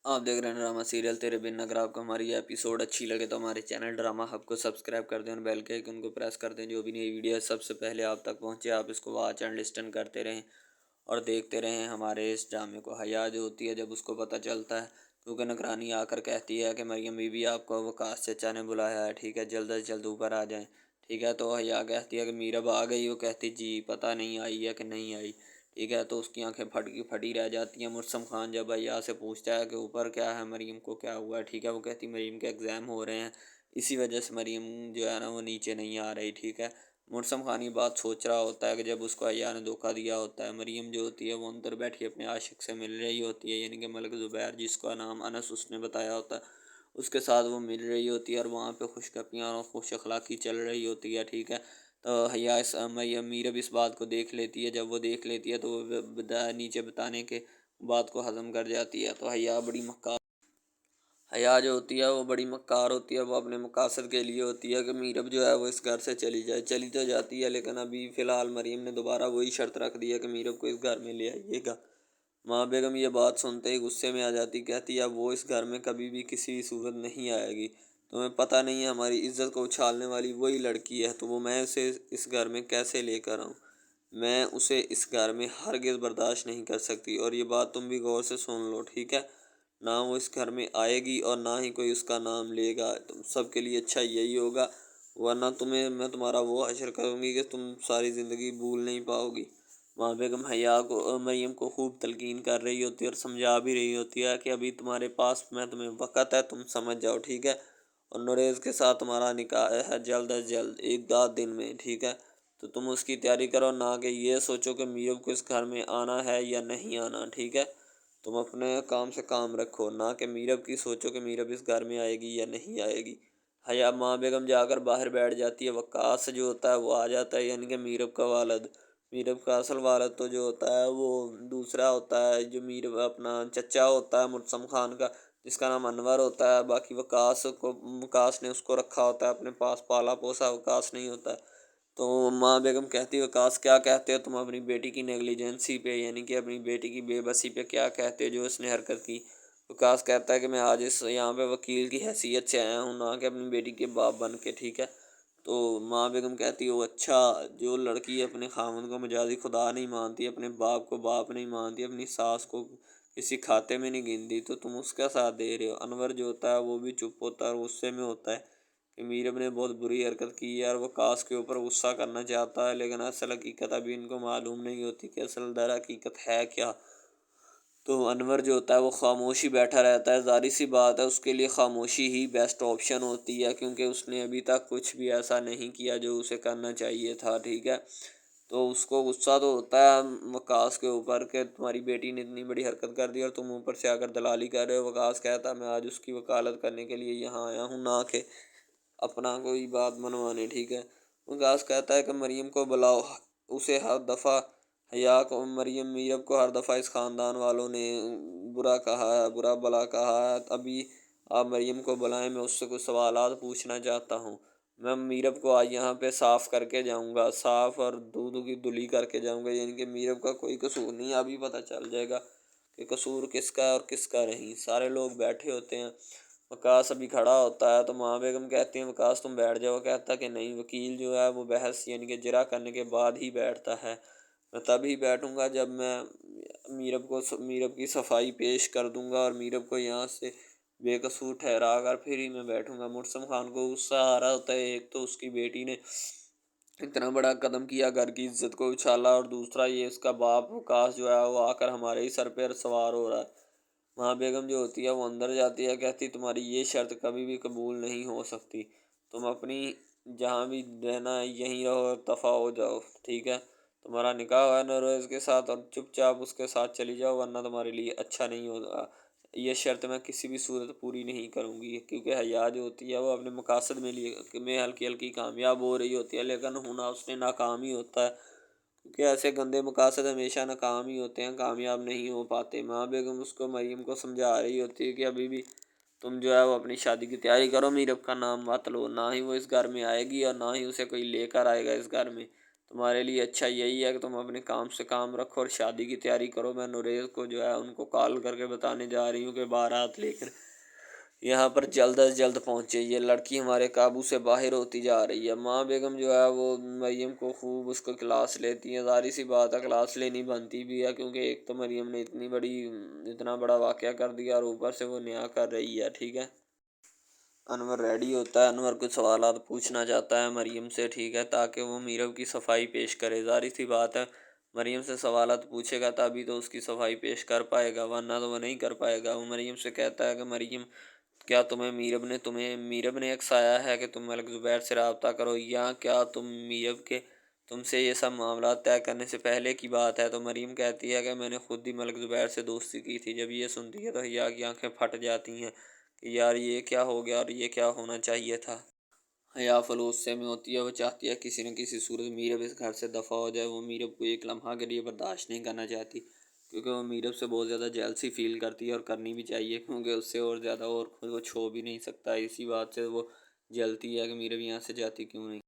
आप देख रहे हैं ड्रामा सीरियल तेरे बिन। अगर आपको हमारी ये एपिसोड अच्छी लगे तो हमारे चैनल ड्रामा हब को सब्सक्राइब कर दें और बेल के आइकन को प्रेस कर दें। जो भी नई वीडियो है सबसे पहले आप तक पहुंचे। आप इसको वॉच एंड लिस्टन करते रहें और देखते रहें हमारे इस ड्रामे को। हया जो होती है जब उसको पता चलता है, क्योंकि नगरानी आकर कहती है कि मरियम बीबी आपको वकास चचा ने बुलाया है, ठीक है, जल्द से जल्द ऊपर आ जाएं। ठीक है, तो हया कहती है कि मीरब आ गई। वो कहती जी पता नहीं आई है कि नहीं आई। ठीक है, तो उसकी आंखें फटी रह जाती हैं। मुर्सम खान जब अय्या से पूछता है कि ऊपर क्या है, मरीम को क्या हुआ है, ठीक है, वो कहती मरीम के एग्ज़ाम हो रहे हैं, इसी वजह से मरीम जो है ना वो नीचे नहीं आ रही। ठीक है, मुर्सम खान ये बात सोच रहा होता है कि जब उसको अय्या ने धोखा दिया होता है, मरीम जो होती है वो अंदर बैठी अपने आशिक से मिल रही होती है, यानी कि मलिक ज़ुबैर जिसका नाम अनस उसने बताया होता है, उसके साथ वो मिल रही होती है और वहाँ पे खुशगपियाँ और खुश अखलाक़ी चल रही होती है। ठीक है, तो हया इस मीरब इस बात को देख लेती है। जब वो देख लेती है तो वो नीचे बताने के बात को हज़म कर जाती है। तो हया जो होती है वो बड़ी मक्कार होती है। वो अपने मकासद के लिए होती है कि मीरब जो है वो इस घर से चली जाए। चली तो जाती है, लेकिन अभी फ़िलहाल मरीम ने दोबारा वही शर्त रख दी है कि मीरब को इस घर में ले आइएगा। माँ बेगम ये बात सुनते ही गुस्से में आ जाती, कहती है अब वो इस घर में कभी भी किसी भी सूरत नहीं आएगी। तुम्हें पता नहीं है हमारी इज्जत को उछालने वाली वही लड़की है, तो वो मैं उसे इस घर में कैसे लेकर आऊँ। मैं उसे इस घर में हरगिज़ बर्दाश्त नहीं कर सकती। और ये बात तुम भी गौर से सुन लो, ठीक है, ना वो इस घर में आएगी और ना ही कोई उसका नाम लेगा। तुम सबके लिए अच्छा यही होगा, वरना तुम्हें मैं तुम्हारा वो हश्र करूँगी कि तुम सारी ज़िंदगी भूल नहीं पाओगी। माँ बेगम हया को मरियम को खूब तलकीन कर रही होती है और समझा भी रही होती है कि अभी तुम्हारे पास मैं तुम्हें वक़्त है, तुम समझ जाओ। ठीक है, और नुरेज़ के साथ तुम्हारा निकाह है जल्द अज जल्द, एक आध दिन में। ठीक है, तो तुम उसकी तैयारी करो, ना कि ये सोचो कि मीरब को इस घर में आना है या नहीं आना। ठीक है, तुम अपने काम से काम रखो, ना कि मीरब की सोचो कि मीरब इस घर में आएगी या नहीं आएगी। हया माँ बेगम जाकर बाहर बैठ जाती है। वक्कास जो होता है वो आ जाता है, यानी कि मीरब का वालद। मीरब का असल वालद तो जो होता है वो दूसरा होता है, जो मीरब अपना चचा होता है मुर्सम खान का, जिसका नाम अनवर होता है। बाकी वकास ने उसको रखा होता है अपने पास, पाला पोसा वकास नहीं होता है। तो माँ बेगम कहती है वकास क्या कहते हो तुम अपनी बेटी की नेगलिजेंसी पे, यानी कि अपनी बेटी की बेबसी पे क्या कहते हो जो इसने हरकत की। वकास कहता है कि मैं आज इस यहाँ पे वकील की हैसियत से आया हूँ, ना कि अपनी बेटी के बाप बन के। ठीक है, तो माँ बेगम कहती है वो अच्छा, जो लड़की अपने खामन को मजाजी खुदा नहीं मानती, अपने बाप को बाप नहीं मानती, अपनी सास को किसी खाते में नहीं गिनती, तो तुम उसका साथ दे रहे हो। अनवर जो होता है वो भी चुप होता है और गुस्से में होता है कि मीरब ने बहुत बुरी हरकत की है और वो कास के ऊपर गुस्सा करना चाहता है, लेकिन असल हकीकत अभी इनको मालूम नहीं होती कि असल दर हकीकत है क्या। तो अनवर जो होता है वो खामोशी बैठा रहता है। ज़ाहिर सी बात है उसके लिए खामोशी ही बेस्ट ऑप्शन होती है, क्योंकि उसने अभी तक कुछ भी ऐसा नहीं किया जो उसे करना चाहिए था। ठीक है, तो उसको गुस्सा तो होता है वकास के ऊपर कि तुम्हारी बेटी ने इतनी बड़ी हरकत कर दी और तुम ऊपर से आकर दलाली कर रहे हो। वकास कहता है मैं आज उसकी वकालत करने के लिए यहाँ आया हूँ, ना कि अपना कोई बात मनवाने। ठीक है, वकास कहता है कि मरियम को बुलाओ। उसे हर दफ़ा हया को मीरब को हर दफ़ा इस ख़ानदान वालों ने बुरा कहा है, बुरा भला कहा है। अभी आप मरियम को बुलाएं, मैं उससे कुछ सवालात पूछना चाहता हूँ। मैं मीरब को आज यहाँ पे साफ़ करके जाऊँगा, साफ़ और दूध की धुली करके जाऊँगा, यानी कि मीरब का कोई कसूर नहीं। अभी पता चल जाएगा कि कसूर किसका है और किसका नहीं। सारे लोग बैठे होते हैं, वकास अभी खड़ा होता है, तो माँ बेगम कहती हैं वकास तुम बैठ जाओ। कहता कि नहीं, वकील जो है वो बहस यानी कि जरा करने के बाद ही बैठता है। मैं तभी बैठूंगा जब मैं मीरब की सफाई पेश कर दूंगा और मीरब को यहाँ से बेकसूर ठहरा कर फिर ही मैं बैठूंगा। मुर्सम खान को गुस्सा आ रहा होता है, एक तो उसकी बेटी ने इतना बड़ा कदम किया, घर की इज्जत को उछाला, और दूसरा ये इसका बाप वकास जो है वो आकर हमारे ही सर पर सवार हो रहा है। माँ बेगम जो होती है वो अंदर जाती है, कहती तुम्हारी ये शर्त कभी भी कबूल नहीं हो सकती। तुम अपनी जहाँ भी रहना है यहीं रहो, दफ़ा हो जाओ। ठीक है, तुम्हारा निकाह हुआ है नरोज़ के साथ और चुपचाप उसके साथ चली जाओ, वरना तुम्हारे लिए अच्छा नहीं होगा। ये शर्त मैं किसी भी सूरत पूरी नहीं करूँगी, क्योंकि हया जो होती है वो अपने मकासद में हल्की हल्की कामयाब हो रही होती है, लेकिन होना उसने नाकाम ही होता है, क्योंकि ऐसे गंदे मकासद हमेशा नाकाम ही होते हैं, कामयाब नहीं हो पाते। माँ बेगम उसको मरियम को समझा रही होती है कि अभी भी तुम जो है वो अपनी शादी की तैयारी करो, मीरब का नाम मत लो, ना ही वो इस घर में आएगी और ना ही उसे कोई लेकर आएगा इस घर में। تمہارے لیے اچھا یہی ہے کہ تم اپنے کام سے کام رکھو اور شادی کی تیاری کرو۔ میں نوریز کو جو ہے ان کو کال کر کے بتانے جا رہی ہوں کہ بارات لے کر یہاں پر جلد از جلد پہنچے، یہ لڑکی ہمارے قابو سے باہر ہوتی جا رہی ہے۔ ماں بیگم جو ہے وہ مریم کو خوب اس کو کلاس لیتی ہیں، ظاہر سی بات ہے کلاس لینی بنتی بھی ہے، کیونکہ ایک تو مریم نے اتنا بڑا واقعہ کر دیا اور اوپر سے وہ نیا کر رہی ہے، ٹھیک ہے۔ انور ریڈی ہوتا ہے، انور کچھ سوالات پوچھنا چاہتا ہے مریم سے، ٹھیک ہے، تاکہ وہ میرب کی صفائی پیش کرے۔ ظاہر سی بات ہے مریم سے سوالات پوچھے گا تبھی تو اس کی صفائی پیش کر پائے گا، ورنہ تو وہ نہیں کر پائے گا۔ وہ مریم سے کہتا ہے کہ مریم، کیا میرب نے اکسایا ہے کہ تم ملک زبیر سے رابطہ کرو، یا کیا تم سے یہ سب معاملات طے کرنے سے پہلے کی بات ہے؟ تو مریم کہتی ہے کہ میں نے خود ہی ملک زبیر سے دوستی کی تھی۔ جب یہ سنتی ہے تو حیا کی آنکھیں پھٹ جاتی ہیں کہ یار یہ کیا ہو گیا اور یہ کیا ہونا چاہیے تھا۔ حیا فلوصے میں ہوتی ہے، وہ چاہتی ہے کسی نہ کسی صورت میرب اس گھر سے دفع ہو جائے۔ وہ میرب کو ایک لمحہ کے لیے برداشت نہیں کرنا چاہتی، کیونکہ وہ میرب سے بہت زیادہ جیلسی فیل کرتی ہے، اور کرنی بھی چاہیے، کیونکہ اس سے اور زیادہ اور خود کو چھو بھی نہیں سکتا۔ اسی بات سے وہ جلتی ہے کہ میرب یہاں سے جاتی کیوں نہیں۔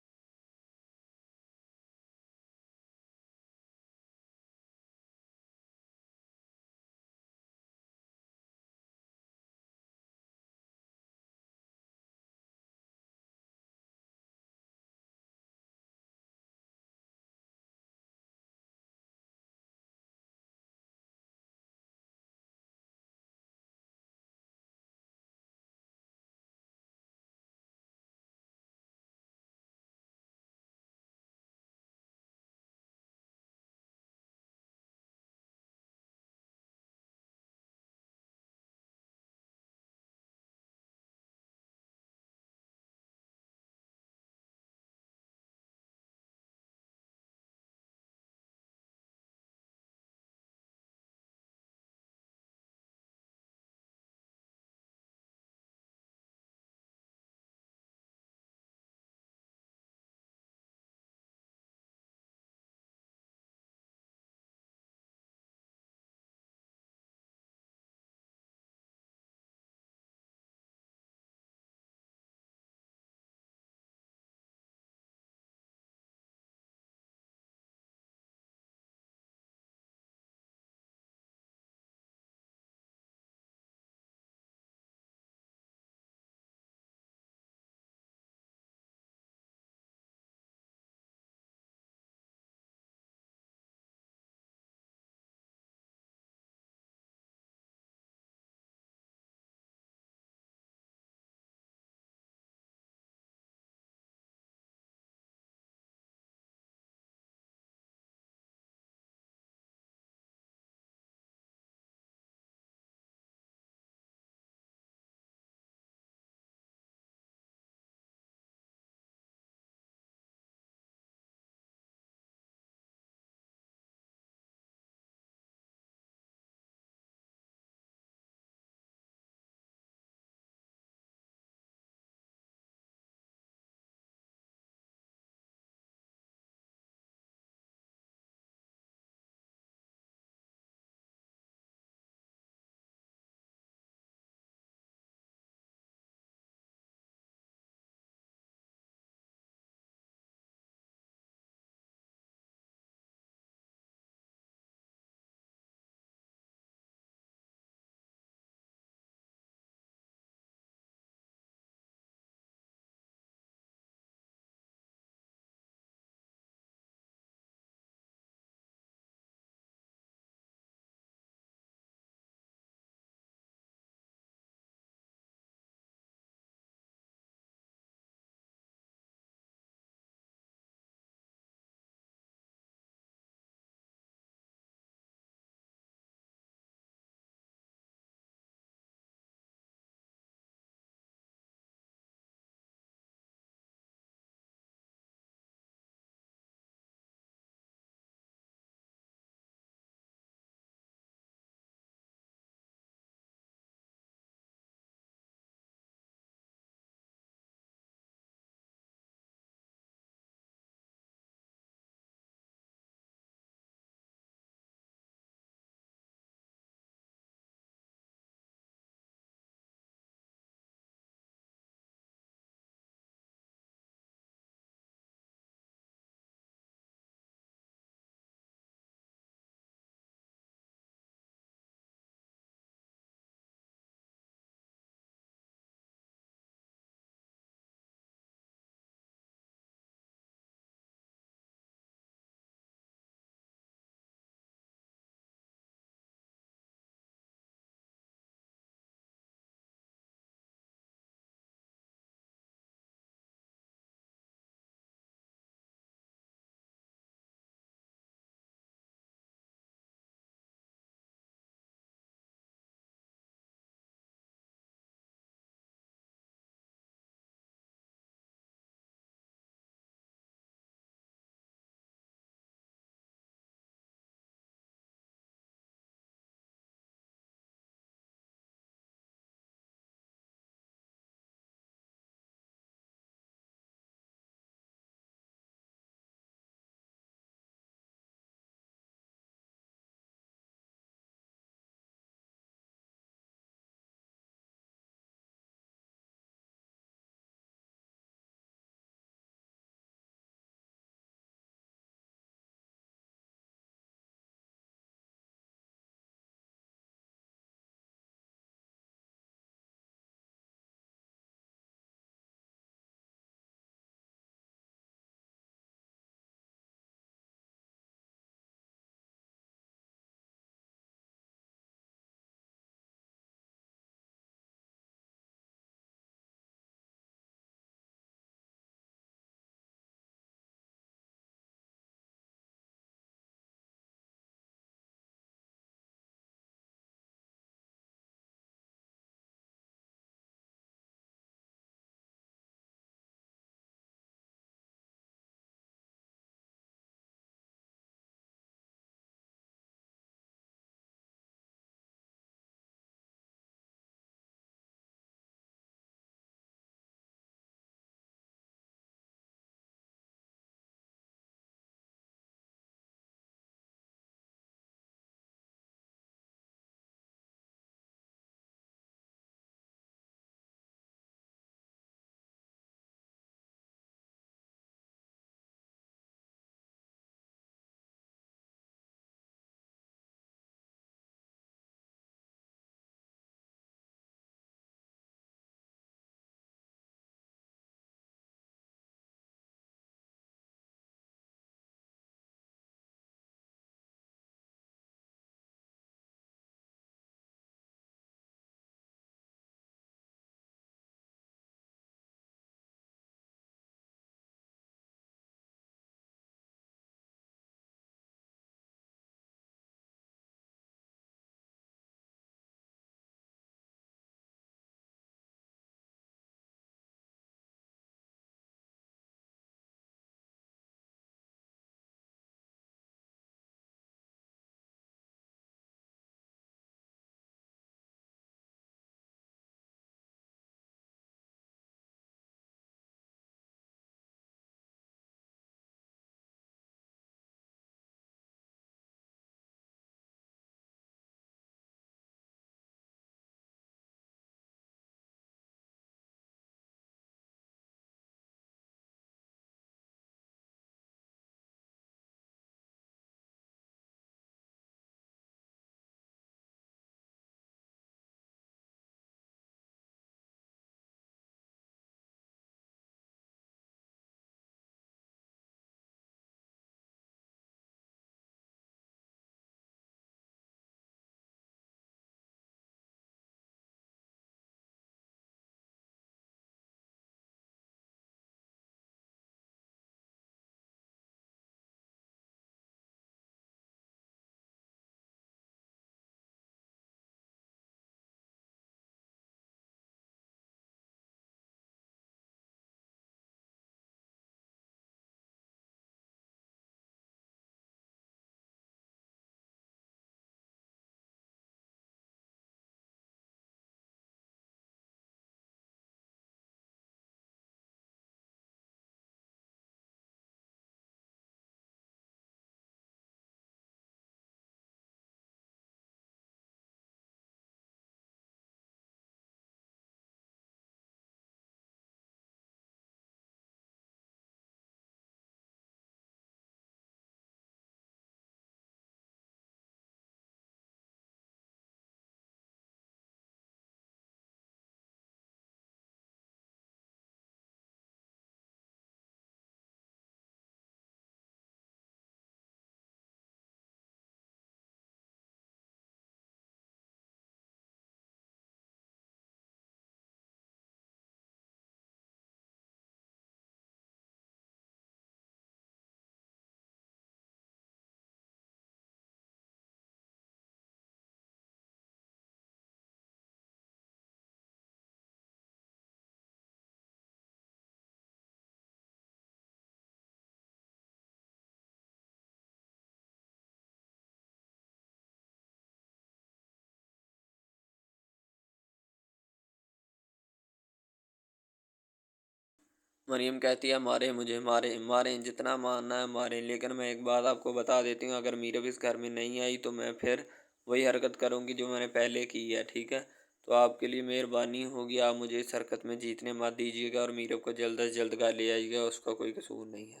مریم کہتی ہے مارے مجھے، مارے ماریں، جتنا مارنا ہے ماریں، لیکن میں ایک بات آپ کو بتا دیتی ہوں، اگر میرب اس گھر میں نہیں آئی تو میں پھر وہی حرکت کروں گی جو میں نے پہلے کی ہے، ٹھیک ہے؟ تو آپ کے لیے مہربانی ہوگی، آپ مجھے اس حرکت میں جیتنے مت دیجیے گا اور میرب کو جلد از جلد گھر لے آئیے گا، اس کا کوئی قصور نہیں ہے۔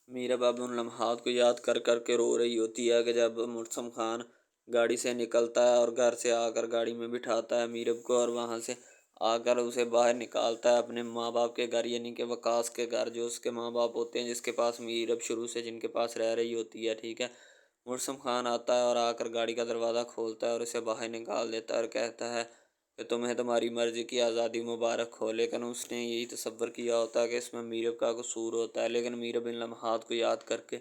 میرب اب ان لمحات کو یاد کر کر کے رو رہی ہوتی ہے کہ جب مرسم خان گاڑی سے نکلتا ہے اور گھر سے آ کر گاڑی میں بٹھاتا ہے میرب کو اور وہاں سے آ کر اسے باہر نکالتا ہے اپنے ماں باپ کے گھر، یعنی کہ وقاص کے گھر، جو اس کے ماں باپ ہوتے ہیں، جس کے پاس میرب شروع سے جن کے پاس رہ رہی ہوتی ہے، ٹھیک ہے؟ مرسم خان آتا ہے اور آ کر گاڑی کا دروازہ کھولتا ہے اور اسے باہر نکال دیتا ہے اور کہتا ہے کہ تمہیں تمہاری مرضی کی آزادی مبارک ہو، لیکن اس نے یہی تصور کیا ہوتا ہے کہ اس میں میرب کا قصور ہوتا ہے، لیکن میرب ان لمحات کو یاد کر کے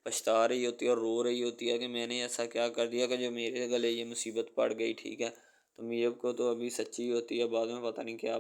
پچھتا رہی ہوتی ہے اور رو رہی ہوتی ہے کہ میں نے ایسا کیا کر دیا کہ جو میرے گلے یہ مصیبت پڑ گئی، ٹھیک ہے؟ تو میرب کو تو ابھی سچی ہوتی ہے، بعد میں پتہ نہیں کیا